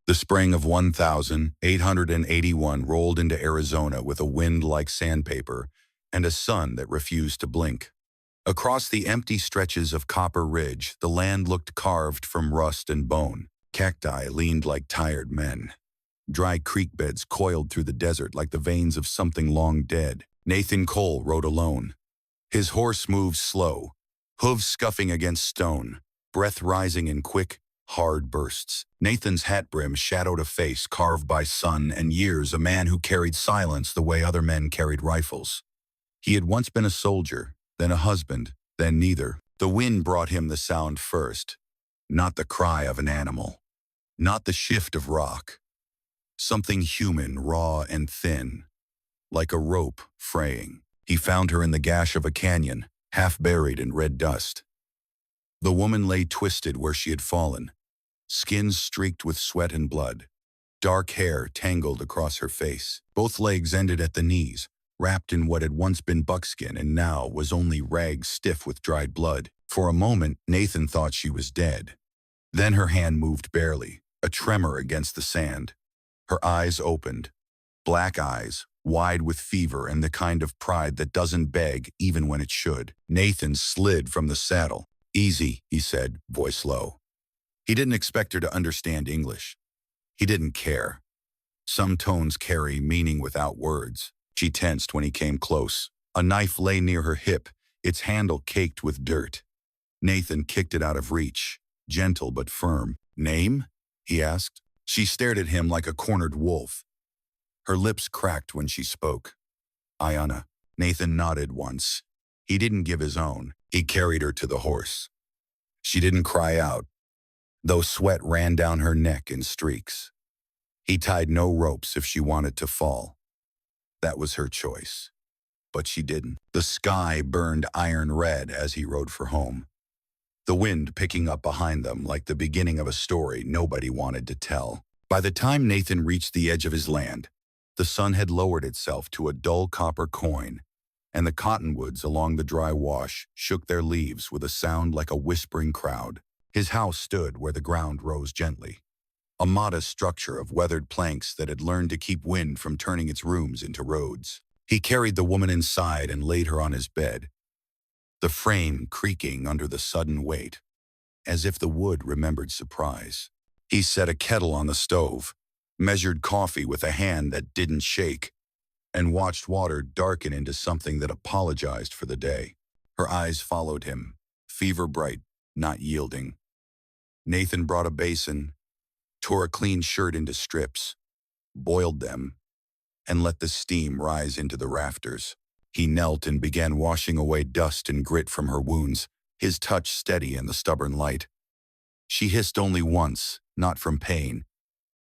The spring of 1881 rolled into Arizona with a wind like sandpaper and a sun that refused to blink. Across the empty stretches of Copper Ridge, the land looked carved from rust and bone. Cacti leaned like tired men. Dry creek beds coiled through the desert like the veins of something long dead. Nathan Cole rode alone. His horse moved slow, hooves scuffing against stone, breath rising in quick, hard bursts. Nathan's hat brim shadowed a face carved by sun and years, a man who carried silence the way other men carried rifles. He had once been a soldier, then a husband, then neither. The wind brought him the sound first, not the cry of an animal, not the shift of rock. Something human, raw and thin, like a rope fraying. He found her in the gash of a canyon, half buried in red dust. The woman lay twisted where she had fallen, skin streaked with sweat and blood, dark hair tangled across her face. Both legs ended at the knees, wrapped in what had once been buckskin and now was only rags stiff with dried blood. For a moment, Nathan thought she was dead. Then her hand moved barely, a tremor against the sand. Her eyes opened, black eyes, wide with fever and the kind of pride that doesn't beg even when it should. Nathan slid from the saddle. "Easy," he said, voice low. He didn't expect her to understand English. He didn't care. Some tones carry meaning without words. She tensed when he came close. A knife lay near her hip, its handle caked with dirt. Nathan kicked it out of reach, gentle but firm. "Name?" he asked. She stared at him like a cornered wolf. Her lips cracked when she spoke. "Aiyana." Nathan nodded once. He didn't give his own. He carried her to the horse. She didn't cry out, though sweat ran down her neck in streaks. He tied no ropes if she wanted to fall. That was her choice. But she didn't. The sky burned iron red as he rode for home, the wind picking up behind them like the beginning of a story nobody wanted to tell. By the time Nathan reached the edge of his land, the sun had lowered itself to a dull copper coin, and the cottonwoods along the dry wash shook their leaves with a sound like a whispering crowd. His house stood where the ground rose gently, a modest structure of weathered planks that had learned to keep wind from turning its rooms into roads. He carried the woman inside and laid her on his bed, the frame creaking under the sudden weight, as if the wood remembered surprise. He set a kettle on the stove, measured coffee with a hand that didn't shake, and watched water darken into something that apologized for the day. Her eyes followed him, fever bright, not yielding. Nathan brought a basin, tore a clean shirt into strips, boiled them, and let the steam rise into the rafters. He knelt and began washing away dust and grit from her wounds, his touch steady in the stubborn light. She hissed only once, not from pain,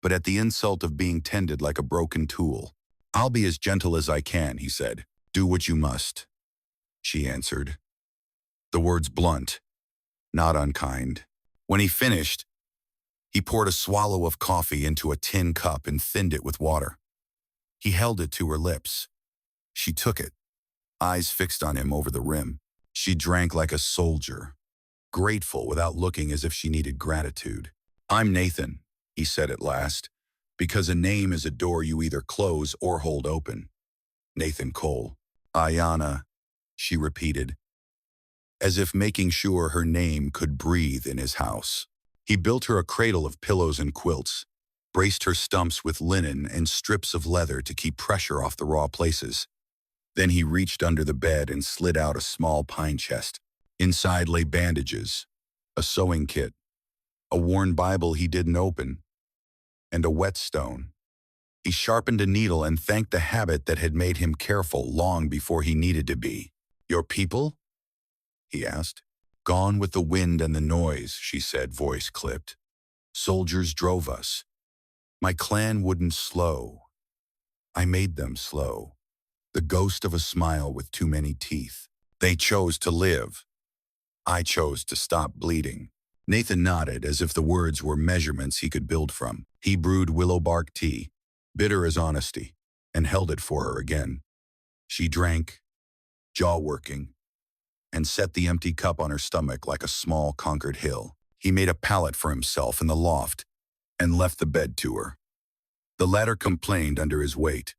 but at the insult of being tended like a broken tool. "I'll be as gentle as I can," he said. "Do what you must," she answered. The words blunt, not unkind. When he finished, he poured a swallow of coffee into a tin cup and thinned it with water. He held it to her lips. She took it, eyes fixed on him over the rim. She drank like a soldier, grateful without looking as if she needed gratitude. "I'm Nathan," he said at last, "because a name is a door you either close or hold open. Nathan Cole." "Aiyana," she repeated, as if making sure her name could breathe in his house. He built her a cradle of pillows and quilts, braced her stumps with linen and strips of leather to keep pressure off the raw places. Then he reached under the bed and slid out a small pine chest. Inside lay bandages, a sewing kit, a worn Bible he didn't open, and a whetstone. He sharpened a needle and thanked the habit that had made him careful long before he needed to be. "Your people?" he asked. "Gone with the wind and the noise," she said, voice clipped. "Soldiers drove us. My clan wouldn't slow. I made them slow. The ghost of a smile with too many teeth. They chose to live. I chose to stop bleeding." Nathan nodded as if the words were measurements he could build from. He brewed willow bark tea, bitter as honesty, and held it for her again. She drank, jaw working, and set the empty cup on her stomach like a small conquered hill. He made a pallet for himself in the loft, and left the bed to her. The latter complained under his weight.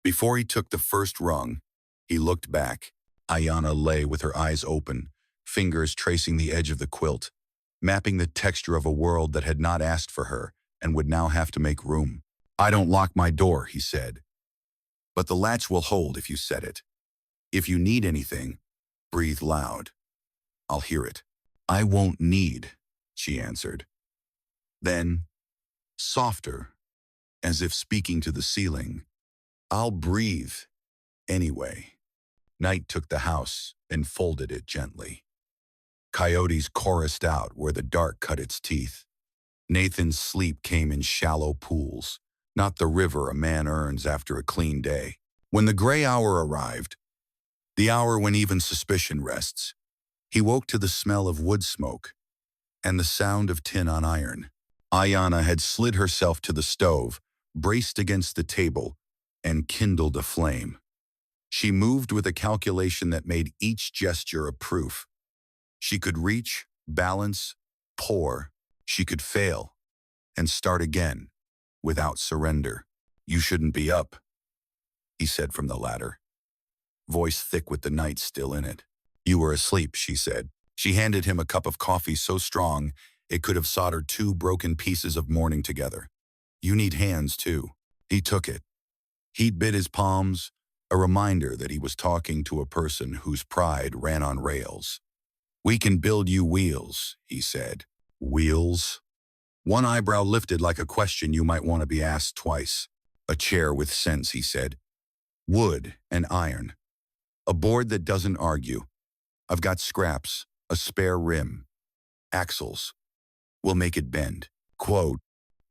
Before he took the first rung, he looked back. Aiyana lay with her eyes open, fingers tracing the edge of the quilt, mapping the texture of a world that had not asked for her and would now have to make room. "I don't lock my door," he said, "but the latch will hold if you set it. If you need anything, breathe loud. I'll hear it." "I won't need," she answered. Then, softer, as if speaking to the ceiling, "I'll breathe anyway." Night took the house and folded it gently. Coyotes chorused out where the dark cut its teeth. Nathan's sleep came in shallow pools, not the river a man earns after a clean day. When the gray hour arrived, the hour when even suspicion rests, he woke to the smell of wood smoke and the sound of tin on iron. Aiyana had slid herself to the stove, braced against the table, and kindled a flame. She moved with a calculation that made each gesture a proof. She could reach, balance, pour. She could fail and start again without surrender. "You shouldn't be up," he said from the ladder, voice thick with the night still in it. "You were asleep," she said. She handed him a cup of coffee so strong it could have soldered two broken pieces of morning together. "You need hands, too." He took it. Heat bit his palms, a reminder that he was talking to a person whose pride ran on rails. "We can build you wheels," he said. "Wheels?" One eyebrow lifted like a question you might want to be asked twice. "A chair with sense," he said. "Wood and iron. A board that doesn't argue. I've got scraps, a spare rim, axles. We'll make it bend." Quote.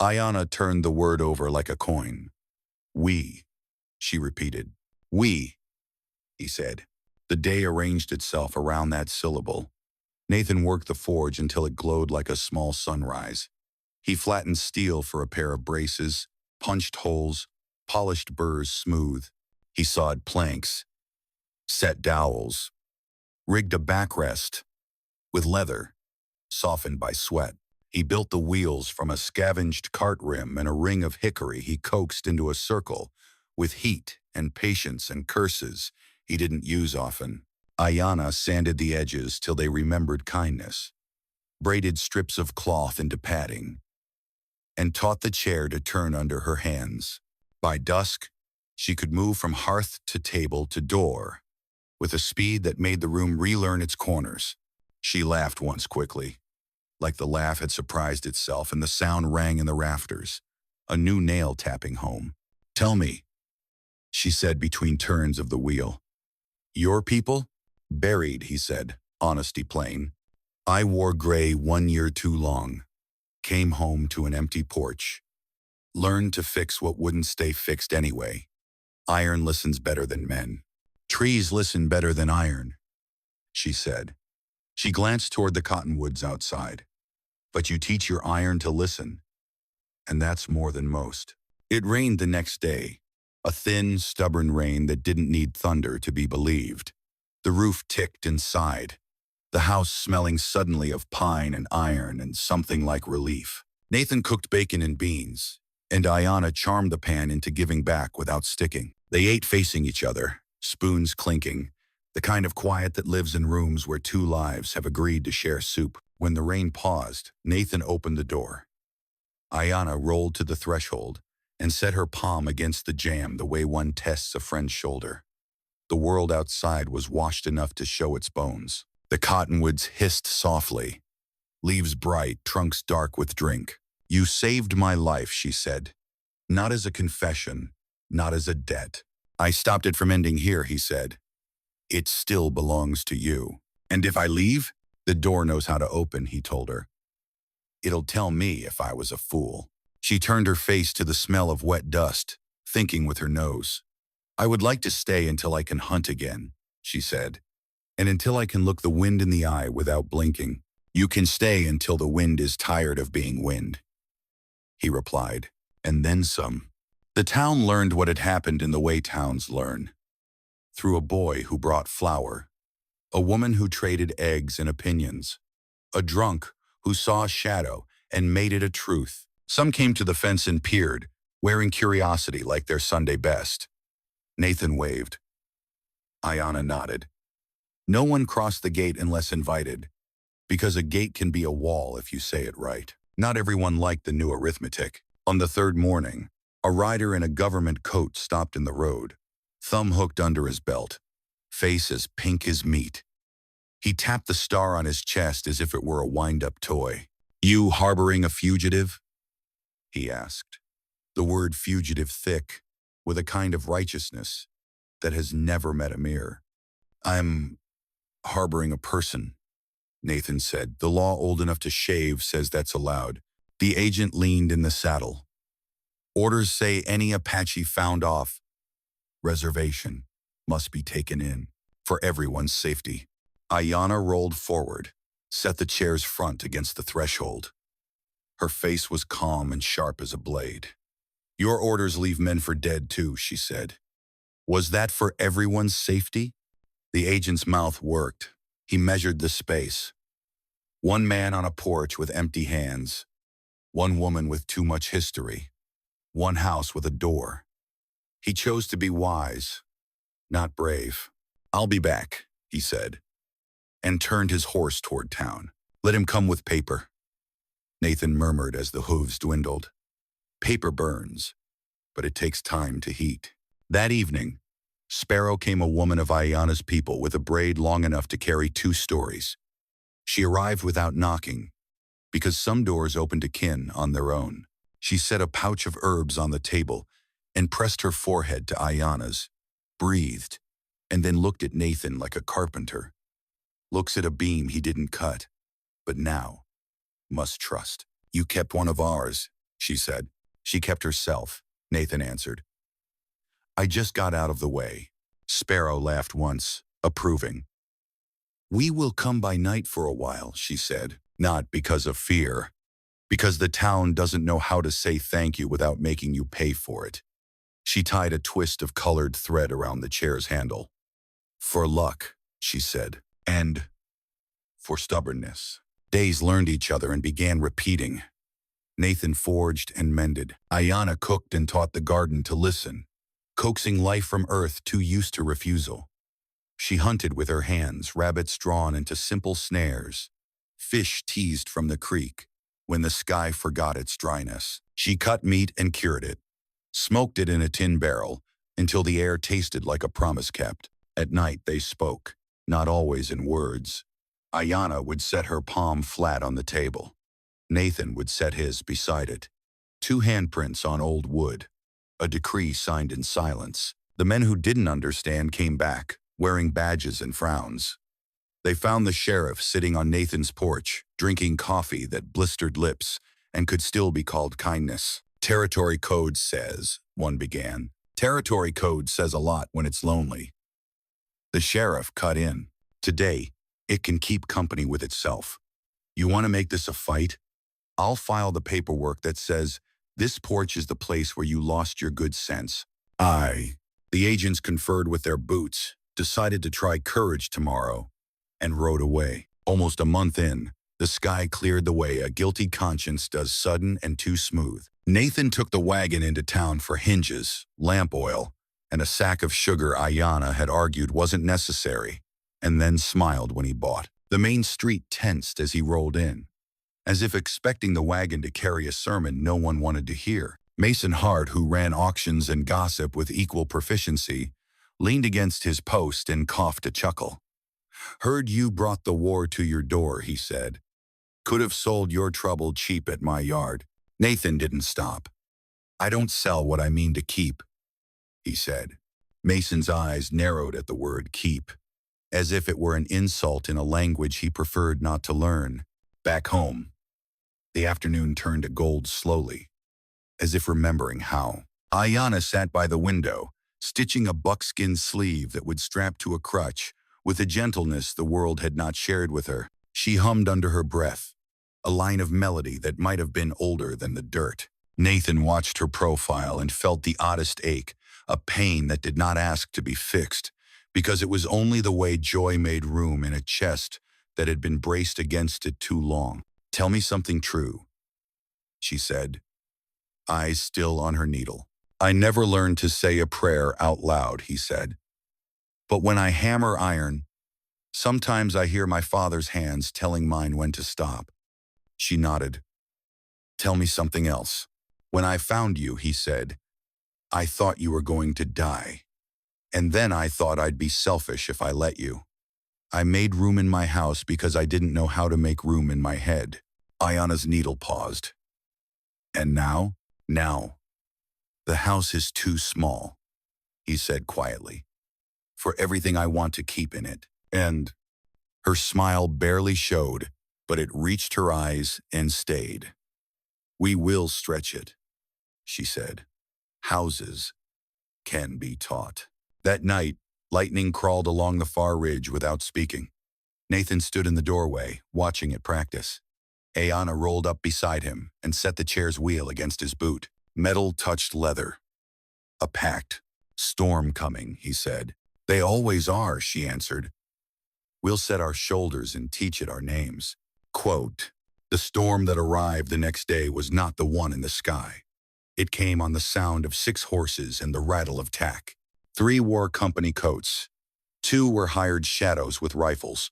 Aiyana turned the word over like a coin. "We," she repeated. "We," he said. The day arranged itself around that syllable. Nathan worked the forge until it glowed like a small sunrise. He flattened steel for a pair of braces, punched holes, polished burrs smooth. He sawed planks, set dowels, rigged a backrest with leather, softened by sweat. He built the wheels from a scavenged cart rim and a ring of hickory he coaxed into a circle with heat and patience and curses he didn't use often. Aiyana sanded the edges till they remembered kindness, braided strips of cloth into padding, and taught the chair to turn under her hands. By dusk, she could move from hearth to table to door with a speed that made the room relearn its corners. She laughed once quickly, like the laugh had surprised itself, and the sound rang in the rafters, a new nail tapping home. "Tell me," she said between turns of the wheel. "Your people?" "Buried," he said, honesty plain. "I wore gray 1 year too long. Came home to an empty porch. Learned to fix what wouldn't stay fixed anyway. Iron listens better than men. Trees listen better than iron," she said. She glanced toward the cottonwoods outside. "But you teach your iron to listen, and that's more than most." It rained the next day, a thin, stubborn rain that didn't need thunder to be believed. The roof ticked and sighed, the house smelling suddenly of pine and iron and something like relief. Nathan cooked bacon and beans, and Aiyana charmed the pan into giving back without sticking. They ate facing each other, spoons clinking, the kind of quiet that lives in rooms where two lives have agreed to share soup. When the rain paused, Nathan opened the door. Aiyana rolled to the threshold and set her palm against the jamb the way one tests a friend's shoulder. The world outside was washed enough to show its bones. The cottonwoods hissed softly, leaves bright, trunks dark with drink. "You saved my life," she said. "Not as a confession, not as a debt. I stopped it from ending here," he said. "It still belongs to you. And if I leave, the door knows how to open," he told her. "It'll tell me if I was a fool." She turned her face to the smell of wet dust, thinking with her nose. "I would like to stay until I can hunt again," she said, "and until I can look the wind in the eye without blinking." "You can stay until the wind is tired of being wind," he replied, "and then some." The town learned what had happened in the way towns learn. Through a boy who brought flour, a woman who traded eggs and opinions, a drunk who saw a shadow and made it a truth. Some came to the fence and peered, wearing curiosity like their Sunday best. Nathan waved. Aiyana nodded. No one crossed the gate unless invited, because a gate can be a wall if you say it right. Not everyone liked the new arithmetic. On the third morning, a rider in a government coat stopped in the road, thumb hooked under his belt, face as pink as meat. He tapped the star on his chest as if it were a wind-up toy. "You harboring a fugitive?" he asked, the word fugitive thick, with a kind of righteousness that has never met a mirror. "I'm harboring a person," Nathan said. "The law old enough to shave says that's allowed." The agent leaned in the saddle. "Orders say any Apache found off reservation must be taken in, for everyone's safety." Aiyana rolled forward, set the chair's front against the threshold. Her face was calm and sharp as a blade. "Your orders leave men for dead too," she said. "Was that for everyone's safety?" The agent's mouth worked. He measured the space. One man on a porch with empty hands. One woman with too much history. One house with a door. He chose to be wise, not brave. "I'll be back," he said, and turned his horse toward town. "Let him come with paper." Nathan murmured as the hooves dwindled. Paper burns, but it takes time to heat. That evening, Sparrow came a woman of Aiyana's people with a braid long enough to carry 2 stories. She arrived without knocking, because some doors open to kin on their own. She set a pouch of herbs on the table and pressed her forehead to Aiyana's, breathed, and then looked at Nathan like a carpenter. Looks at a beam he didn't cut, but now must trust. "You kept one of ours," she said. "She kept herself," Nathan answered. "I just got out of the way." Sparrow laughed once, approving. "We will come by night for a while," she said, "not because of fear, because the town doesn't know how to say thank you without making you pay for it." She tied a twist of colored thread around the chair's handle. "For luck," she said, "and for stubbornness." Days learned each other and began repeating. Nathan forged and mended. Aiyana cooked and taught the garden to listen, coaxing life from earth too used to refusal. She hunted with her hands, rabbits drawn into simple snares, fish teased from the creek when the sky forgot its dryness. She cut meat and cured it, smoked it in a tin barrel until the air tasted like a promise kept. At night they spoke, not always in words. Aiyana would set her palm flat on the table. Nathan would set his beside it. 2 handprints on old wood, a decree signed in silence. The men who didn't understand came back, wearing badges and frowns. They found the sheriff sitting on Nathan's porch, drinking coffee that blistered lips and could still be called kindness. "Territory code says," one began. "Territory code says a lot when it's lonely." The sheriff cut in. "Today, it can keep company with itself. You want to make this a fight? I'll file the paperwork that says this porch is the place where you lost your good sense." The agents conferred with their boots, decided to try courage tomorrow, and rode away. Almost a month in, the sky cleared the way a guilty conscience does sudden and too smooth. Nathan took the wagon into town for hinges, lamp oil, and a sack of sugar Aiyana had argued wasn't necessary, and then smiled when he bought. The main street tensed as he rolled in, as if expecting the wagon to carry a sermon no one wanted to hear. Mason Hart, who ran auctions and gossip with equal proficiency, leaned against his post and coughed a chuckle. "Heard you brought the war to your door," he said. "Could have sold your trouble cheap at my yard." Nathan didn't stop. "I don't sell what I mean to keep," he said. Mason's eyes narrowed at the word keep, as if it were an insult in a language he preferred not to learn. Back home, the afternoon turned to gold slowly, as if remembering how. Aiyana sat by the window, stitching a buckskin sleeve that would strap to a crutch with a gentleness the world had not shared with her. She hummed under her breath, a line of melody that might have been older than the dirt. Nathan watched her profile and felt the oddest ache, a pain that did not ask to be fixed, because it was only the way joy made room in a chest that had been braced against it too long. "Tell me something true," she said, eyes still on her needle. I never learned to say a prayer out loud, he said. But when I hammer iron, sometimes I hear my father's hands telling mine when to stop. She nodded. Tell me something else. When I found you, he said, I thought you were going to die. And then I thought I'd be selfish if I let you. I made room in my house because I didn't know how to make room in my head. Aiyana's needle paused. And now? Now. The house is too small, he said quietly, for everything I want to keep in it. And her smile barely showed, but it reached her eyes and stayed. We will stretch it, she said. Houses can be taught. That night, lightning crawled along the far ridge without speaking. Nathan stood in the doorway, watching it practice. Aiyana rolled up beside him and set the chair's wheel against his boot. Metal touched leather. A pact. Storm coming, he said. They always are, she answered. We'll set our shoulders and teach it our names. Quote, the storm that arrived the next day was not the one in the sky. It came on the sound of 6 horses and the rattle of tack. 3 wore company coats. 2 were hired shadows with rifles.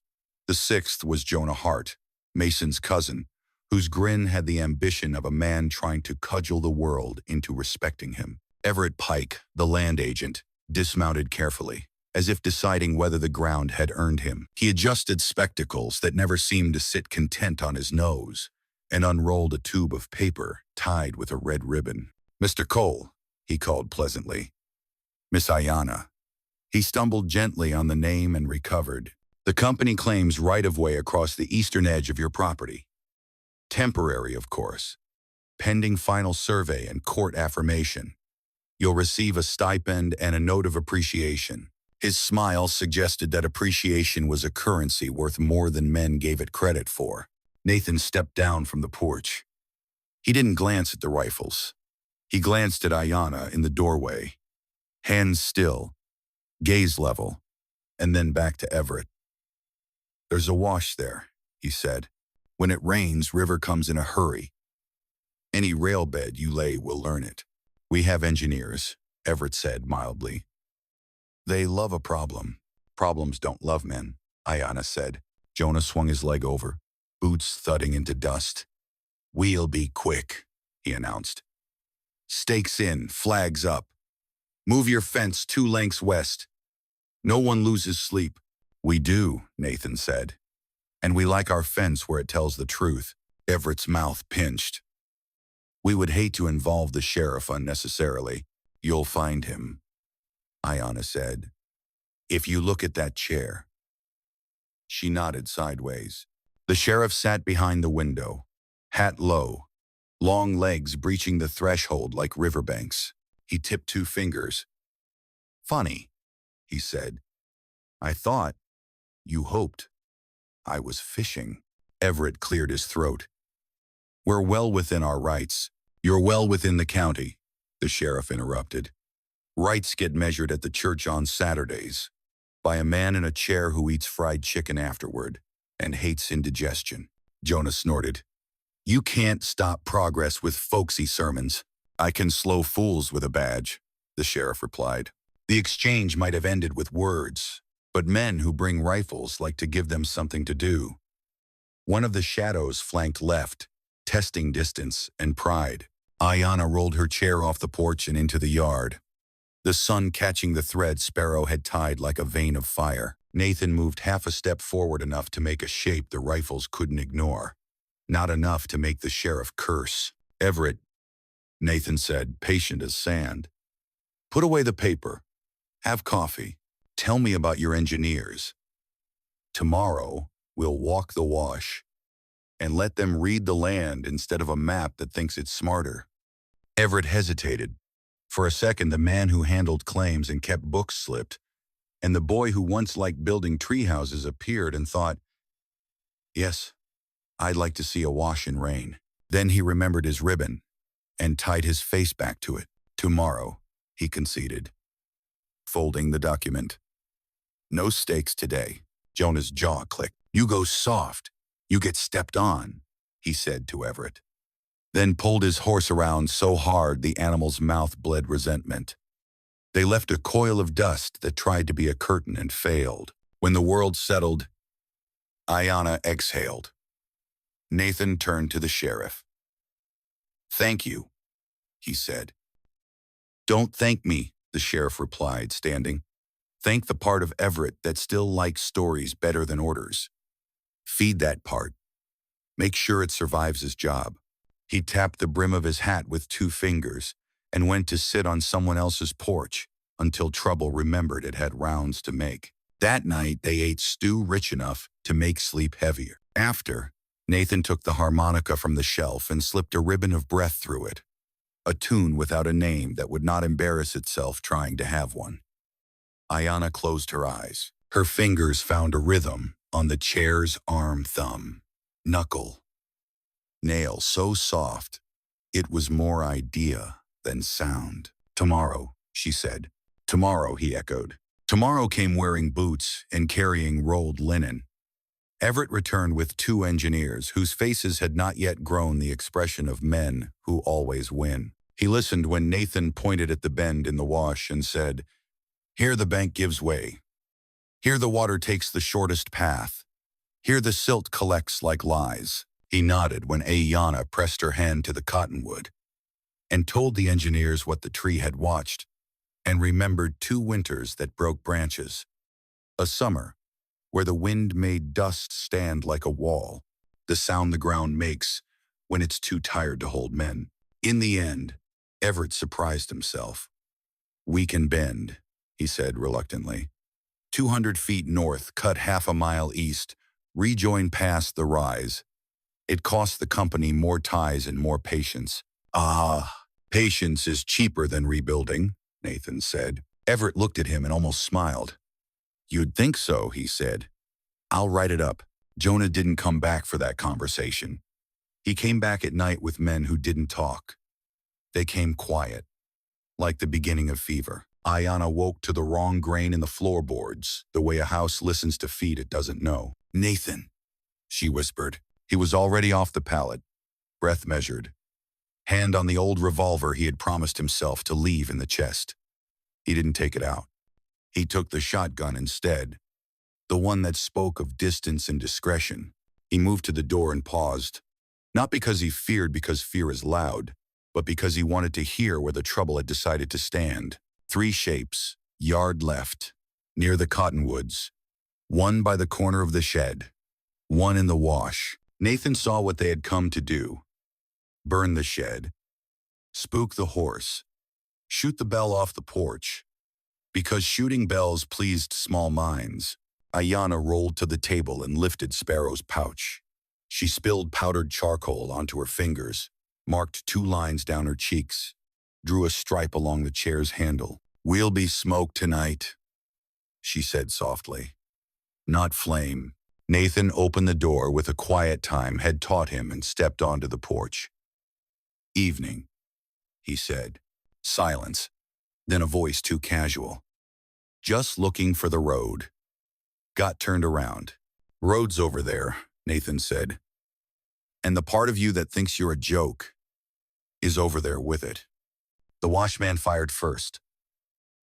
The 6th was Jonah Hart, Mason's cousin, whose grin had the ambition of a man trying to cudgel the world into respecting him. Everett Pike, the land agent, dismounted carefully, as if deciding whether the ground had earned him. He adjusted spectacles that never seemed to sit content on his nose, and unrolled a tube of paper tied with a red ribbon. Mr. Cole, he called pleasantly. Miss Aiyana. He stumbled gently on the name and recovered. The company claims right-of-way across the eastern edge of your property. Temporary, of course. Pending final survey and court affirmation. You'll receive a stipend and a note of appreciation. His smile suggested that appreciation was a currency worth more than men gave it credit for. Nathan stepped down from the porch. He didn't glance at the rifles. He glanced at Aiyana in the doorway. Hands still, gaze level, and then back to Everett. There's a wash there, he said. When it rains, river comes in a hurry. Any rail bed you lay will learn it. We have engineers, Everett said mildly. They love a problem. Problems don't love men, Aiyana said. Jonah swung his leg over, boots thudding into dust. We'll be quick, he announced. Stakes in, flags up. Move your fence 2 lengths west. No one loses sleep. We do, Nathan said. And we like our fence where it tells the truth. Everett's mouth pinched. We would hate to involve the sheriff unnecessarily. You'll find him, Aiyana said. If you look at that chair. She nodded sideways. The sheriff sat behind the window, hat low, long legs breaching the threshold like riverbanks. He tipped 2 fingers. Funny, he said. I thought, you hoped, I was fishing. Everett cleared his throat. We're well within our rights. You're well within the county, the sheriff interrupted. Rights get measured at the church on Saturdays by a man in a chair who eats fried chicken afterward and hates indigestion. Jonah snorted. You can't stop progress with folksy sermons. I can slow fools with a badge, the sheriff replied. The exchange might have ended with words, but men who bring rifles like to give them something to do. One of the shadows flanked left, testing distance and pride. Aiyana rolled her chair off the porch and into the yard. The sun catching the thread Sparrow had tied like a vein of fire. Nathan moved half a step forward enough to make a shape the rifles couldn't ignore. Not enough to make the sheriff curse. Everett, Nathan said, patient as sand. Put away the paper. Have coffee. Tell me about your engineers. Tomorrow, we'll walk the wash and let them read the land instead of a map that thinks it's smarter. Everett hesitated. For a second, the man who handled claims and kept books slipped, and the boy who once liked building treehouses appeared and thought, yes, I'd like to see a wash in rain. Then he remembered his ribbon and tied his face back to it. Tomorrow, he conceded, folding the document. No stakes today. Jonah's jaw clicked. You go soft. You get stepped on, he said to Everett. then pulled his horse around so hard the animal's mouth bled resentment. They left a coil of dust that tried to be a curtain and failed. When the world settled, Aiyana exhaled. Nathan turned to the sheriff. "Thank you," he said. "Don't thank me," the sheriff replied, standing. "Thank the part of Everett that still likes stories better than orders. Feed that part. Make sure it survives his job." He tapped the brim of his hat with 2 fingers and went to sit on someone else's porch until trouble remembered it had rounds to make. That night, they ate stew rich enough to make sleep heavier. After, Nathan took the harmonica from the shelf and slipped a ribbon of breath through it, a tune without a name that would not embarrass itself trying to have one. Aiyana closed her eyes. Her fingers found a rhythm on the chair's arm thumb, knuckle, nail so soft, it was more idea than sound. "Tomorrow," she said. "Tomorrow," he echoed. Tomorrow came wearing boots and carrying rolled linen. Everett returned with 2 engineers whose faces had not yet grown the expression of men who always win. He listened when Nathan pointed at the bend in the wash and said, "Here the bank gives way. Here the water takes the shortest path. Here the silt collects like lies." He nodded when Aiyana pressed her hand to the cottonwood and told the engineers what the tree had watched and remembered 2 winters that broke branches. A summer where the wind made dust stand like a wall, the sound the ground makes when it's too tired to hold men. In the end, Everett surprised himself. "We can bend," he said reluctantly. 200 feet north, cut half a mile east, rejoin past the rise. It cost the company more ties and more patience. "Ah, patience is cheaper than rebuilding," Nathan said. Everett looked at him and almost smiled. "You'd think so," he said. "I'll write it up." Jonah didn't come back for that conversation. He came back at night with men who didn't talk. They came quiet, like the beginning of fever. Aiyana woke to the wrong grain in the floorboards, the way a house listens to feet it doesn't know. "Nathan," she whispered. He was already off the pallet, breath measured, hand on the old revolver he had promised himself to leave in the chest. He didn't take it out. He took the shotgun instead, the one that spoke of distance and discretion. He moved to the door and paused, not because he feared because fear is loud, but because he wanted to hear where the trouble had decided to stand. 3 shapes, yard left, near the cottonwoods, 1 by the corner of the shed, 1 in the wash. Nathan saw what they had come to do. Burn the shed, spook the horse, shoot the bell off the porch. Because shooting bells pleased small minds, Aiyana rolled to the table and lifted Sparrow's pouch. She spilled powdered charcoal onto her fingers, marked 2 lines down her cheeks, drew a stripe along the chair's handle. "We'll be smoke tonight," she said softly. "Not flame." Nathan opened the door with a quiet time had taught him and stepped onto the porch. "Evening," he said. Silence, then a voice too casual. "Just looking for the road." Got turned around. "Road's over there," Nathan said. "And the part of you that thinks you're a joke is over there with it." The washman fired first.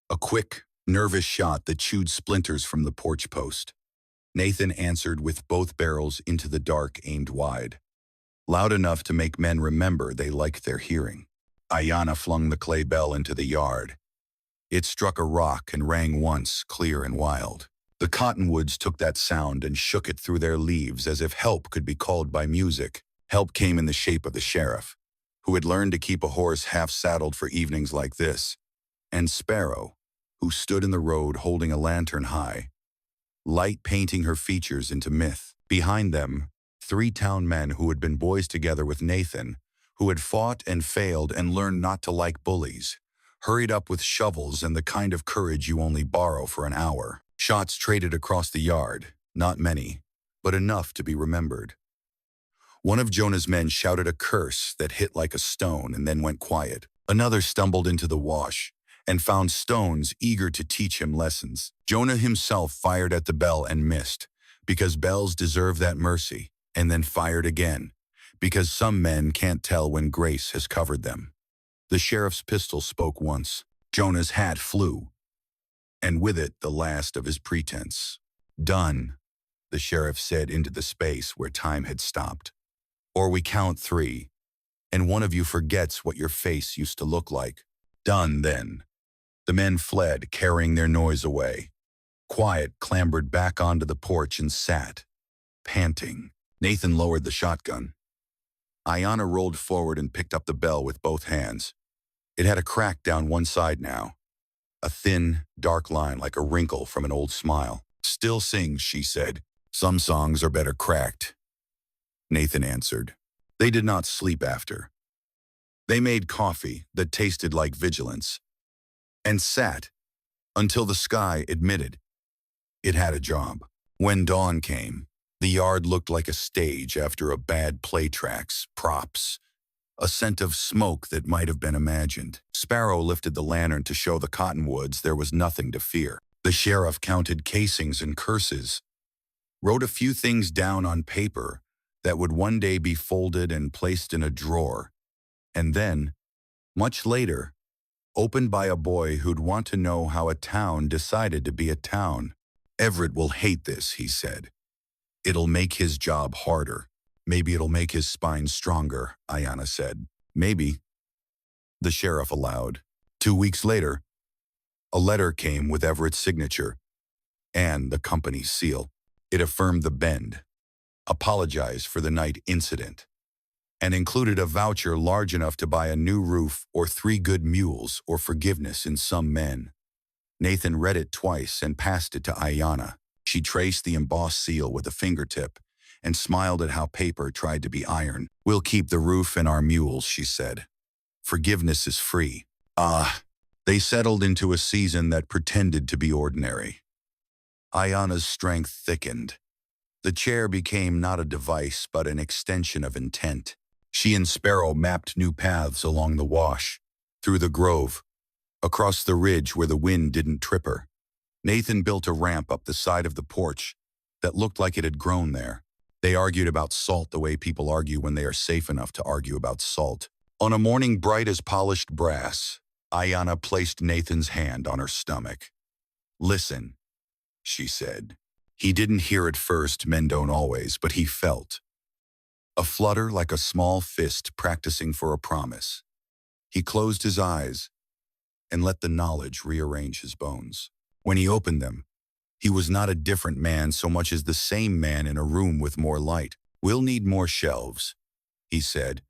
A quick, nervous shot that chewed splinters from the porch post. Nathan answered with both barrels into the dark, aimed wide. Loud enough to make men remember they liked their hearing. Aiyana flung the clay bell into the yard. It struck a rock and rang once, clear and wild. The cottonwoods took that sound and shook it through their leaves as if help could be called by music. Help came in the shape of the sheriff, who had learned to keep a horse half-saddled for evenings like this, and Sparrow, who stood in the road holding a lantern high, light painting her features into myth. Behind them, 3 town men who had been boys together with Nathan, who had fought and failed and learned not to like bullies, hurried up with shovels and the kind of courage you only borrow for an hour. Shots traded across the yard, not many, but enough to be remembered. One of Jonah's men shouted a curse that hit like a stone and then went quiet. Another stumbled into the wash and found stones eager to teach him lessons. Jonah himself fired at the bell and missed, because bells deserve that mercy, and then fired again, because some men can't tell when grace has covered them. The sheriff's pistol spoke once. Jonah's hat flew, and with it the last of his pretense. "Done," the sheriff said into the space where time had stopped. "Or we count 3, and one of you forgets what your face used to look like." "Done, then." The men fled, carrying their noise away. Quiet clambered back onto the porch and sat, panting. Nathan lowered the shotgun. Aiyana rolled forward and picked up the bell with both hands. It had a crack down one side now, a thin, dark line like a wrinkle from an old smile. "Still sings," she said. "Some songs are better cracked," Nathan answered. They did not sleep after. They made coffee that tasted like vigilance, and sat until the sky admitted it had a job. When dawn came, the yard looked like a stage after a bad play tracks, props, a scent of smoke that might have been imagined. Sparrow lifted the lantern to show the cottonwoods there was nothing to fear. The sheriff counted casings and curses, wrote a few things down on paper that would one day be folded and placed in a drawer, and then, much later, opened by a boy who'd want to know how a town decided to be a town. "Everett will hate this," he said. "It'll make his job harder. Maybe it'll make his spine stronger," Aiyana said. "Maybe," the sheriff allowed. 2 weeks later, a letter came with Everett's signature and the company's seal. It affirmed the bend, apologized for the night incident, and included a voucher large enough to buy a new roof or 3 good mules or forgiveness in some men. Nathan read it twice and passed it to Aiyana. She traced the embossed seal with a fingertip and smiled at how paper tried to be iron. "We'll keep the roof and our mules," she said. "Forgiveness is free." They settled into a season that pretended to be ordinary. Aiyana's strength thickened. The chair became not a device but an extension of intent. She and Sparrow mapped new paths along the wash, through the grove, across the ridge where the wind didn't trip her. Nathan built a ramp up the side of the porch that looked like it had grown there. They argued about salt the way people argue when they are safe enough to argue about salt. On a morning bright as polished brass, Aiyana placed Nathan's hand on her stomach. "Listen," she said. He didn't hear at first, men don't always, but he felt a flutter like a small fist practicing for a promise. He closed his eyes and let the knowledge rearrange his bones. When he opened them, he was not a different man so much as the same man in a room with more light. "We'll need more shelves," he said,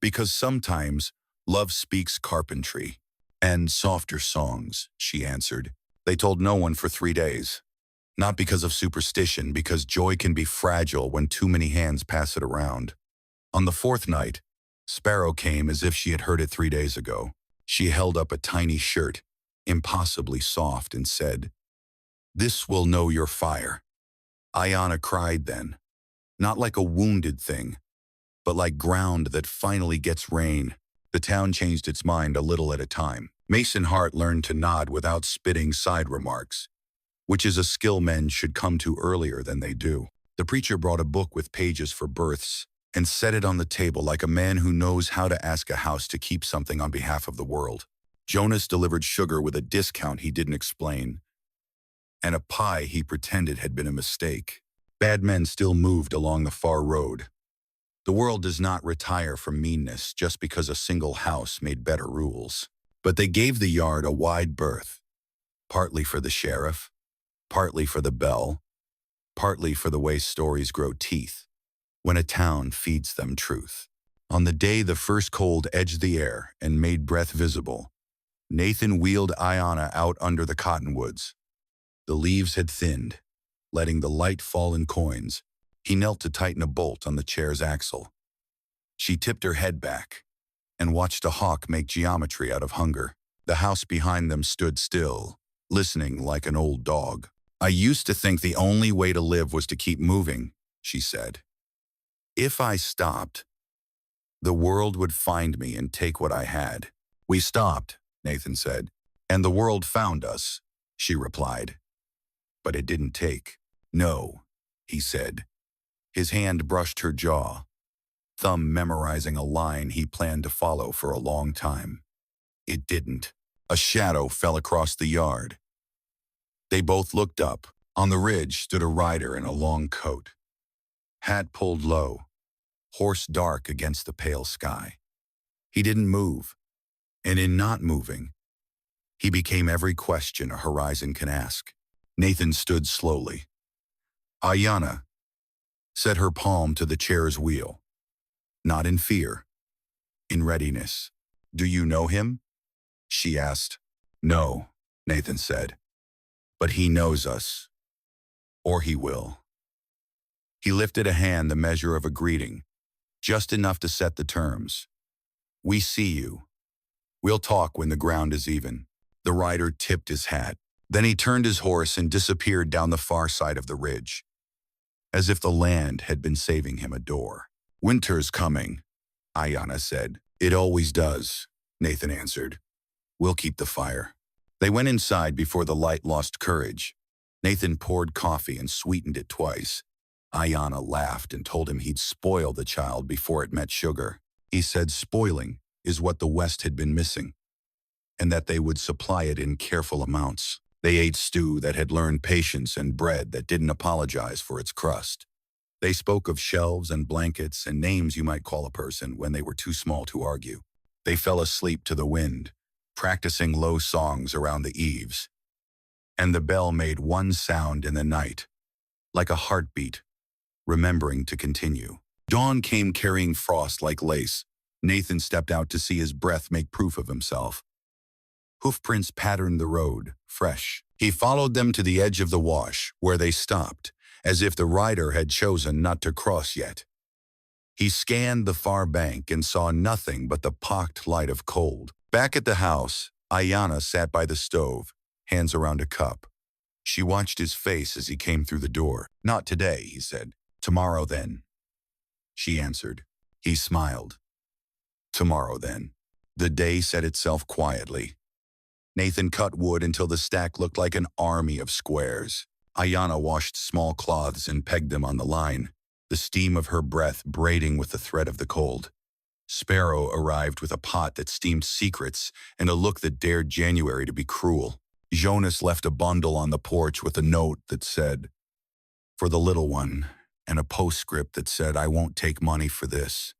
"because sometimes love speaks carpentry." "And softer songs," she answered. They told no one for 3 days. Not because of superstition, because joy can be fragile when too many hands pass it around. On the 4th night, Sparrow came as if she had heard it 3 days ago. She held up a tiny shirt, impossibly soft, and said, "This will know your fire." Aiyana cried then, not like a wounded thing, but like ground that finally gets rain. The town changed its mind a little at a time. Mason Hart learned to nod without spitting side remarks, which is a skill men should come to earlier than they do. The preacher brought a book with pages for births and set it on the table like a man who knows how to ask a house to keep something on behalf of the world. Jonas delivered sugar with a discount he didn't explain, and a pie he pretended had been a mistake. Bad men still moved along the far road. The world does not retire from meanness just because a single house made better rules. But they gave the yard a wide berth, partly for the sheriff, partly for the bell, partly for the way stories grow teeth when a town feeds them truth. On the day the first cold edged the air and made breath visible, Nathan wheeled Aiyana out under the cottonwoods. The leaves had thinned, letting the light fall in coins. He knelt to tighten a bolt on the chair's axle. She tipped her head back and watched a hawk make geometry out of hunger. The house behind them stood still, listening like an old dog. "I used to think the only way to live was to keep moving," she said. "If I stopped, the world would find me and take what I had." "We stopped," Nathan said. "And the world found us," she replied. "But it didn't take." "No," he said. His hand brushed her jaw. thumb memorizing a line he planned to follow for a long time. It didn't. A shadow fell across the yard. They both looked up. On the ridge stood a rider in a long coat. Hat pulled low, horse dark against the pale sky. He didn't move, and in not moving, he became every question a horizon can ask. Nathan stood slowly. Aiyana set her palm to the chair's wheel, not in fear, in readiness. Do you know him? She asked. No, Nathan said. But he knows us. Or he will. He lifted a hand the measure of a greeting, just enough to set the terms. We see you. We'll talk when the ground is even. The rider tipped his hat. Then he turned his horse and disappeared down the far side of the ridge, as if the land had been saving him a door. Winter's coming, Aiyana said. It always does, Nathan answered. We'll keep the fire. They went inside before the light lost courage. Nathan poured coffee and sweetened it twice. Aiyana laughed and told him he'd spoil the child before it met sugar. He said spoiling is what the West had been missing, and that they would supply it in careful amounts. They ate stew that had learned patience and bread that didn't apologize for its crust. They spoke of shelves and blankets and names you might call a person when they were too small to argue. They fell asleep to the wind, practicing low songs around the eaves. And the bell made one sound in the night, like a heartbeat, remembering to continue. Dawn came carrying frost like lace. Nathan stepped out to see his breath make proof of himself. Hoofprints patterned the road, fresh. He followed them to the edge of the wash, where they stopped, as if the rider had chosen not to cross yet. He scanned the far bank and saw nothing but the pocked light of cold. Back at the house, Aiyana sat by the stove, hands around a cup. She watched his face as he came through the door. Not today, he said. Tomorrow then, she answered. He smiled. Tomorrow then. The day set itself quietly. Nathan cut wood until the stack looked like an army of squares. Aiyana washed small cloths and pegged them on the line, the steam of her breath braiding with the thread of the cold. Sparrow arrived with a pot that steamed secrets and a look that dared January to be cruel. Jonas left a bundle on the porch with a note that said, "For the little one," and a postscript that said, "I won't take money for this,"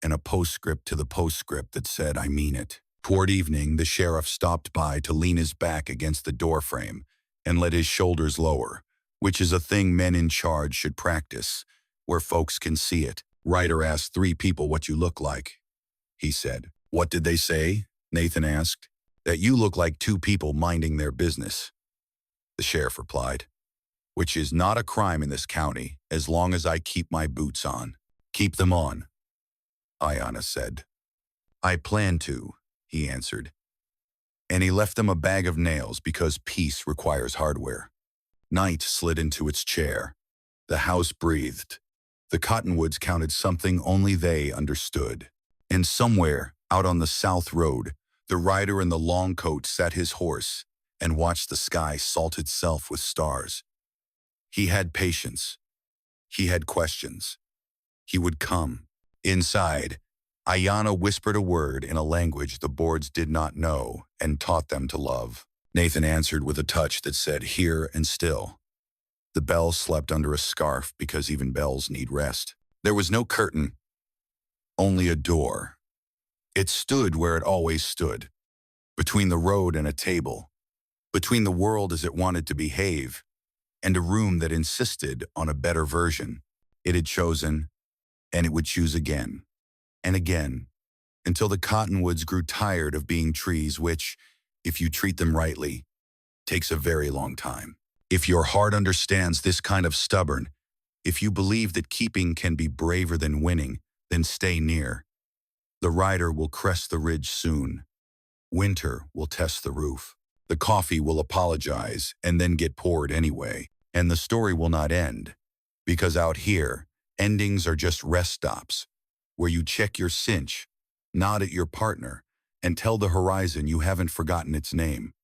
and a postscript to the postscript that said, "I mean it." Toward evening, the sheriff stopped by to lean his back against the doorframe and let his shoulders lower, which is a thing men in charge should practice, where folks can see it. Ryder asked 3 people what you look like, he said. What did they say? Nathan asked. That you look like 2 people minding their business, the sheriff replied. Which is not a crime in this county, as long as I keep my boots on. Keep them on, Aiyana said. I plan to, he answered. And he left them a bag of nails because peace requires hardware. Night slid into its chair. The house breathed. The cottonwoods counted something only they understood. And somewhere, out on the south road, the rider in the long coat sat his horse and watched the sky salt itself with stars. He had patience. He had questions. He would come. Inside, Aiyana whispered a word in a language the boards did not know and taught them to love. Nathan answered with a touch that said, "Here and still." The bell slept under a scarf because even bells need rest. There was no curtain, only a door. It stood where it always stood, between the road and a table, between the world as it wanted to behave, and a room that insisted on a better version. It had chosen, and it would choose again, and again, until the cottonwoods grew tired of being trees which, if you treat them rightly, takes a very long time. If your heart understands this kind of stubborn, if you believe that keeping can be braver than winning, then stay near. The rider will crest the ridge soon. Winter will test the roof. The coffee will apologize and then get poured anyway. And the story will not end, because out here, endings are just rest stops, where you check your cinch, nod at your partner, and tell the horizon you haven't forgotten its name.